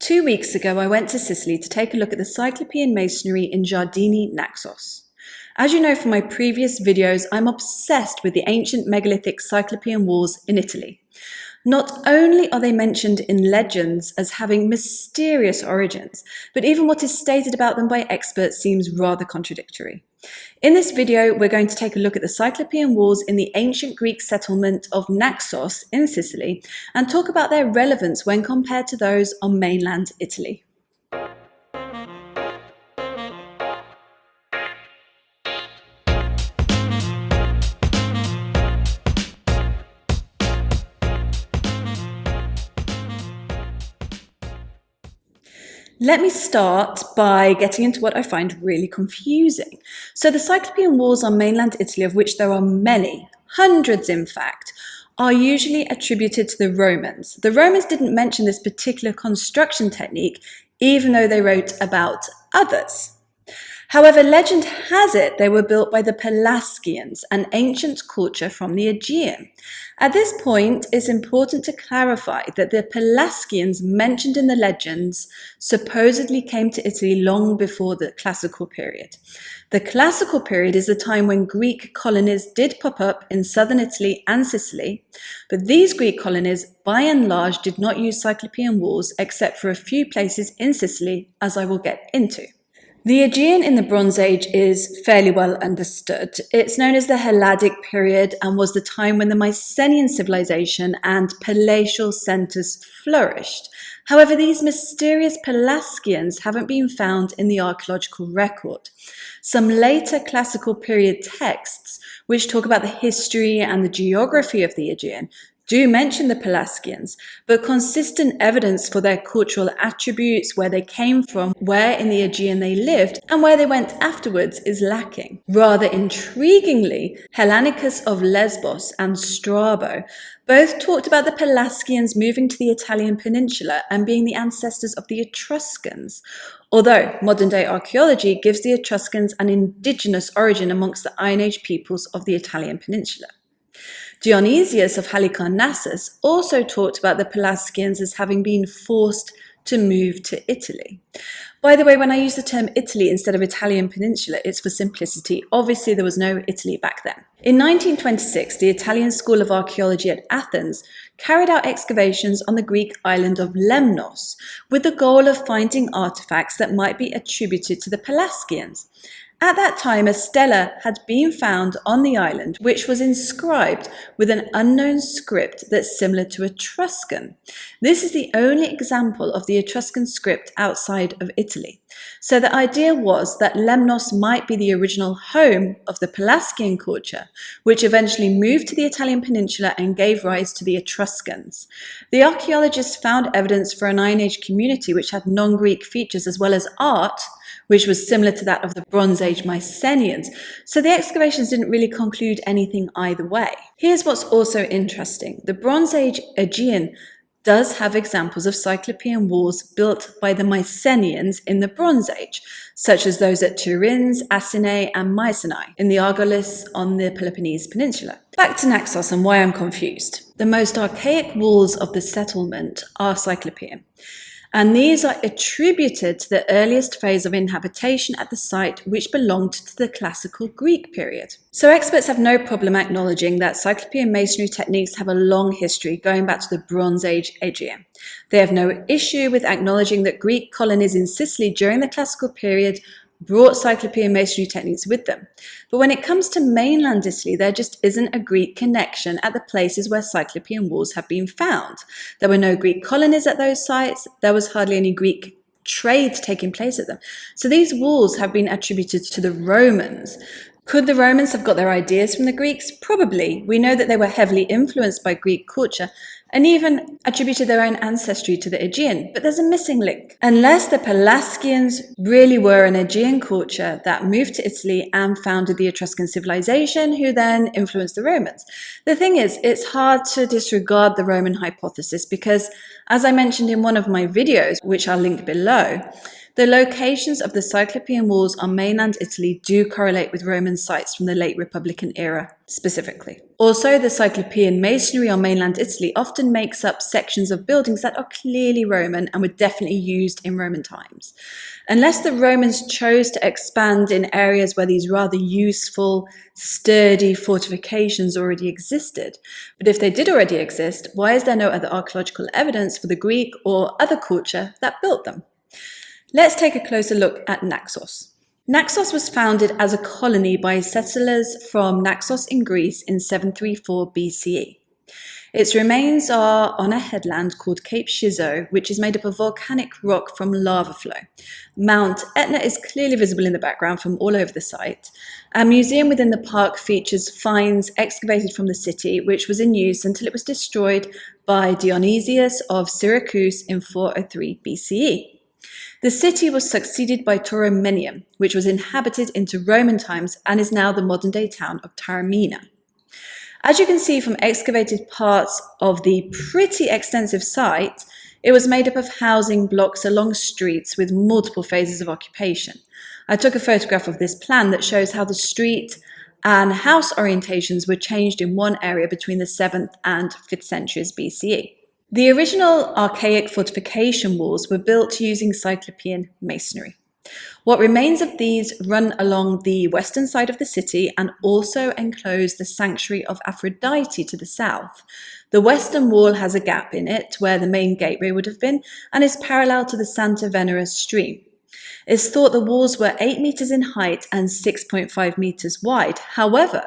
2 weeks ago, I went to Sicily to take a look at the Cyclopean masonry in Giardini, Naxos. As you know from my previous videos, I'm obsessed with the ancient megalithic Cyclopean walls in Italy. Not only are they mentioned in legends as having mysterious origins, but even what is stated about them by experts seems rather contradictory. In this video, we're going to take a look at the Cyclopean walls in the ancient Greek settlement of Naxos in Sicily and talk about their relevance when compared to those on mainland Italy. Let me start by getting into what I find really confusing. So the Cyclopean walls on mainland Italy, of which there are many, hundreds in fact, are usually attributed to the Romans. The Romans didn't mention this particular construction technique, even though they wrote about others. However, legend has it they were built by the Pelasgians, an ancient culture from the Aegean. At this point, it's important to clarify that the Pelasgians mentioned in the legends supposedly came to Italy long before the classical period. The classical period is the time when Greek colonies did pop up in southern Italy and Sicily, but these Greek colonies, by and large, did not use Cyclopean walls except for a few places in Sicily, as I will get into. The Aegean in the Bronze Age is fairly well understood. It's known as the Helladic period and was the time when the Mycenaean civilization and palatial centers flourished. However, these mysterious Pelasgians haven't been found in the archaeological record. Some later classical period texts, which talk about the history and the geography of the Aegean, do mention the Pelasgians, but consistent evidence for their cultural attributes, where they came from, where in the Aegean they lived, and where they went afterwards is lacking. Rather intriguingly, Hellanicus of Lesbos and Strabo both talked about the Pelasgians moving to the Italian Peninsula and being the ancestors of the Etruscans, although modern-day archaeology gives the Etruscans an indigenous origin amongst the Iron Age peoples of the Italian Peninsula. Dionysius of Halicarnassus also talked about the Pelasgians as having been forced to move to Italy. By the way, when I use the term Italy instead of Italian Peninsula, it's for simplicity. Obviously, there was no Italy back then. In 1926, the Italian School of Archaeology at Athens carried out excavations on the Greek island of Lemnos with the goal of finding artifacts that might be attributed to the Pelasgians. At that time, a stela had been found on the island, which was inscribed with an unknown script that's similar to Etruscan. This is the only example of the Etruscan script outside of Italy. So the idea was that Lemnos might be the original home of the Pelasgian culture, which eventually moved to the Italian Peninsula and gave rise to the Etruscans. The archaeologists found evidence for an Iron Age community which had non-Greek features as well as art, which was similar to that of the Bronze Age Mycenaeans, so the excavations didn't really conclude anything either way. Here's what's also interesting. The Bronze Age Aegean does have examples of Cyclopean walls built by the Mycenaeans in the Bronze Age, such as those at Turin's, Asinae and Mycenae in the Argolis on the Peloponnese Peninsula. Back to Naxos and why I'm confused. The most archaic walls of the settlement are Cyclopean, and these are attributed to the earliest phase of inhabitation at the site, which belonged to the classical Greek period. So experts have no problem acknowledging that Cyclopean masonry techniques have a long history going back to the Bronze Age Aegean. They have no issue with acknowledging that Greek colonies in Sicily during the classical period brought Cyclopean masonry techniques with them. But when it comes to mainland Italy, there just isn't a Greek connection at the places where Cyclopean walls have been found. There were no Greek colonies at those sites. There was hardly any Greek trade taking place at them. So these walls have been attributed to the Romans. Could the Romans have got their ideas from the Greeks? Probably. We know that they were heavily influenced by Greek culture and even attributed their own ancestry to the Aegean, but there's a missing link. Unless the Pelasgians really were an Aegean culture that moved to Italy and founded the Etruscan civilization, who then influenced the Romans. The thing is, it's hard to disregard the Roman hypothesis because, as I mentioned in one of my videos, which I'll link below, The locations of the Cyclopean walls on mainland Italy do correlate with Roman sites from the late Republican era specifically. Also, the Cyclopean masonry on mainland Italy often makes up sections of buildings that are clearly Roman and were definitely used in Roman times. Unless the Romans chose to expand in areas where these rather useful, sturdy fortifications already existed. But if they did already exist, why is there no other archaeological evidence for the Greek or other culture that built them? Let's take a closer look at Naxos. Naxos was founded as a colony by settlers from Naxos in Greece in 734 BCE. Its remains are on a headland called Cape Schizo, which is made up of volcanic rock from lava flow. Mount Etna is clearly visible in the background from all over the site. A museum within the park features finds excavated from the city, which was in use until it was destroyed by Dionysius of Syracuse in 403 BCE. The city was succeeded by Tauromenium, which was inhabited into Roman times and is now the modern-day town of Taormina. As you can see from excavated parts of the pretty extensive site, it was made up of housing blocks along streets with multiple phases of occupation. I took a photograph of this plan that shows how the street and house orientations were changed in one area between the 7th and 5th centuries BCE. The original archaic fortification walls were built using Cyclopean masonry. What remains of these run along the western side of the city and also enclose the sanctuary of Aphrodite to the south. The western wall has a gap in it where the main gateway would have been and is parallel to the Santa Venera stream. It's thought the walls were 8 meters in height and 6.5 meters wide. However,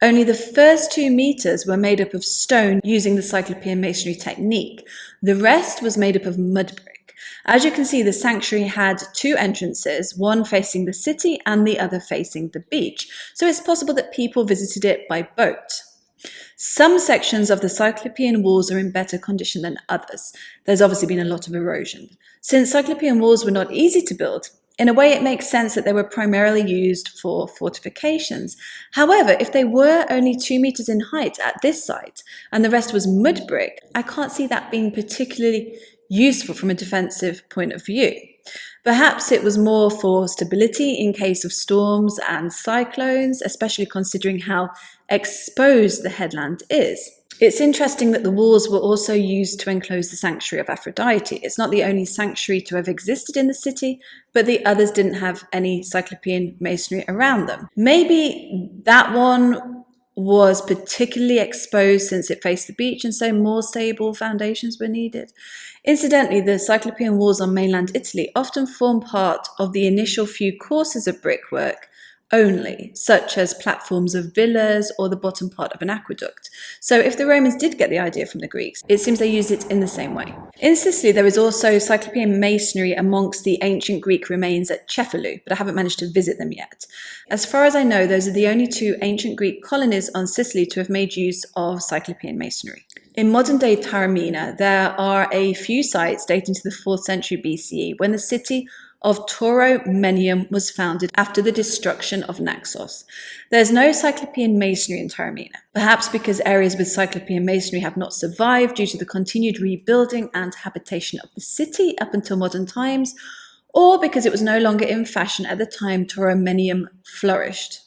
only the first 2 meters were made up of stone using the Cyclopean masonry technique. The rest was made up of mud brick. As you can see, the sanctuary had 2 entrances, one facing the city and the other facing the beach, so it's possible that people visited it by boat. Some sections of the Cyclopean walls are in better condition than others. There's obviously been a lot of erosion. Since Cyclopean walls were not easy to build, in a way it makes sense that they were primarily used for fortifications. However, if they were only 2 meters in height at this site and the rest was mud brick, I can't see that being particularly useful from a defensive point of view. Perhaps it was more for stability in case of storms and cyclones, especially considering how exposed the headland is. It's interesting that the walls were also used to enclose the sanctuary of Aphrodite. It's not the only sanctuary to have existed in the city, but the others didn't have any Cyclopean masonry around them. Maybe that one was particularly exposed since it faced the beach and so more stable foundations were needed. Incidentally, the Cyclopean walls on mainland Italy often form part of the initial few courses of brickwork only, such as platforms of villas or the bottom part of an aqueduct. So if the Romans did get the idea from the Greeks, it seems they used it in the same way. In Sicily, there is also Cyclopean masonry amongst the ancient Greek remains at Cefalù, but I haven't managed to visit them yet. As far as I know, those are the only 2 ancient Greek colonies on Sicily to have made use of Cyclopean masonry. In modern-day Taormina, there are a few sites dating to the 4th century BCE, when the city of Tauromenium was founded after the destruction of Naxos. There's no Cyclopean masonry in Taormina, perhaps because areas with Cyclopean masonry have not survived due to the continued rebuilding and habitation of the city up until modern times, or because it was no longer in fashion at the time Tauromenium flourished.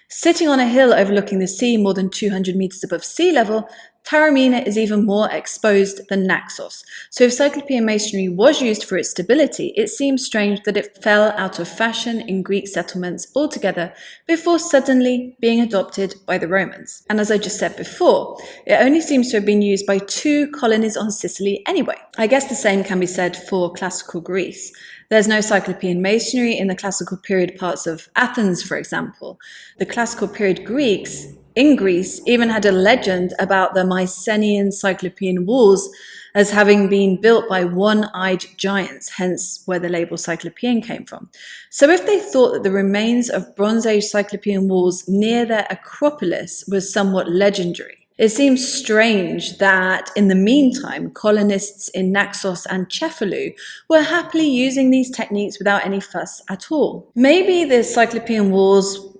Sitting on a hill overlooking the sea more than 200 meters above sea level, Taormina is even more exposed than Naxos, so if Cyclopean masonry was used for its stability, it seems strange that it fell out of fashion in Greek settlements altogether before suddenly being adopted by the Romans. And as I just said before, it only seems to have been used by 2 colonies on Sicily anyway. I guess the same can be said for classical Greece. There's no Cyclopean masonry in the classical period parts of Athens, for example. The classical period Greeks in Greece even had a legend about the Mycenaean Cyclopean walls as having been built by one-eyed giants, hence where the label Cyclopean came from. So if they thought that the remains of Bronze Age Cyclopean walls near their Acropolis was somewhat legendary, it seems strange that in the meantime, colonists in Naxos and Cefalù were happily using these techniques without any fuss at all. Maybe the Cyclopean walls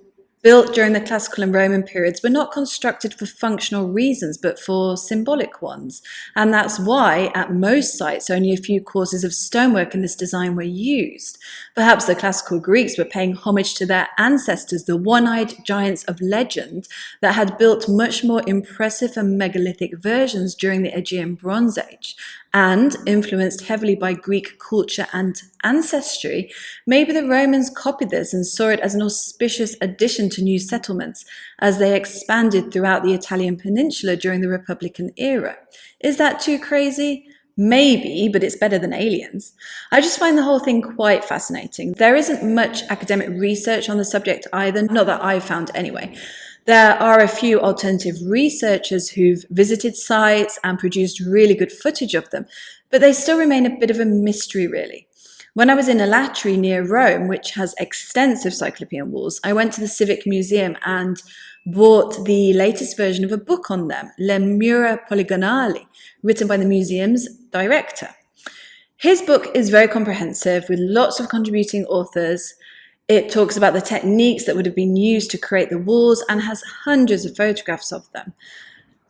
built during the classical and Roman periods were not constructed for functional reasons, but for symbolic ones. And that's why, at most sites, only a few courses of stonework in this design were used. Perhaps the classical Greeks were paying homage to their ancestors, the one-eyed giants of legend that had built much more impressive and megalithic versions during the Aegean Bronze Age. And, influenced heavily by Greek culture and ancestry, maybe the Romans copied this and saw it as an auspicious addition to new settlements as they expanded throughout the Italian Peninsula during the Republican era. Is that too crazy? Maybe, but it's better than aliens. I just find the whole thing quite fascinating. There isn't much academic research on the subject either, not that I've found anyway. There are a few alternative researchers who've visited sites and produced really good footage of them, but they still remain a bit of a mystery, really. When I was in Alatri near Rome, which has extensive Cyclopean walls, I went to the Civic Museum and bought the latest version of a book on them, Le Mura Poligonali, written by the museum's director. His book is very comprehensive with lots of contributing authors. It talks about the techniques that would have been used to create the walls and has hundreds of photographs of them.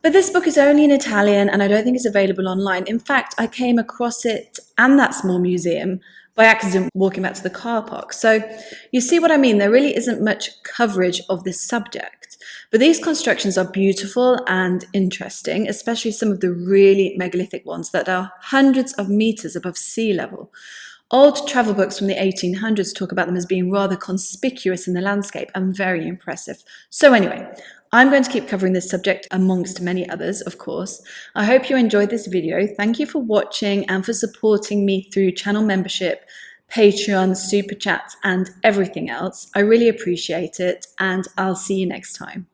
But this book is only in Italian and I don't think it's available online. In fact, I came across it and that small museum by accident walking back to the car park. So you see what I mean? There really isn't much coverage of this subject. But these constructions are beautiful and interesting, especially some of the really megalithic ones that are hundreds of meters above sea level. Old travel books from the 1800s talk about them as being rather conspicuous in the landscape and very impressive. So anyway, I'm going to keep covering this subject amongst many others, of course. I hope you enjoyed this video. Thank you for watching and for supporting me through channel membership, Patreon, super chats, and everything else. I really appreciate it, and I'll see you next time.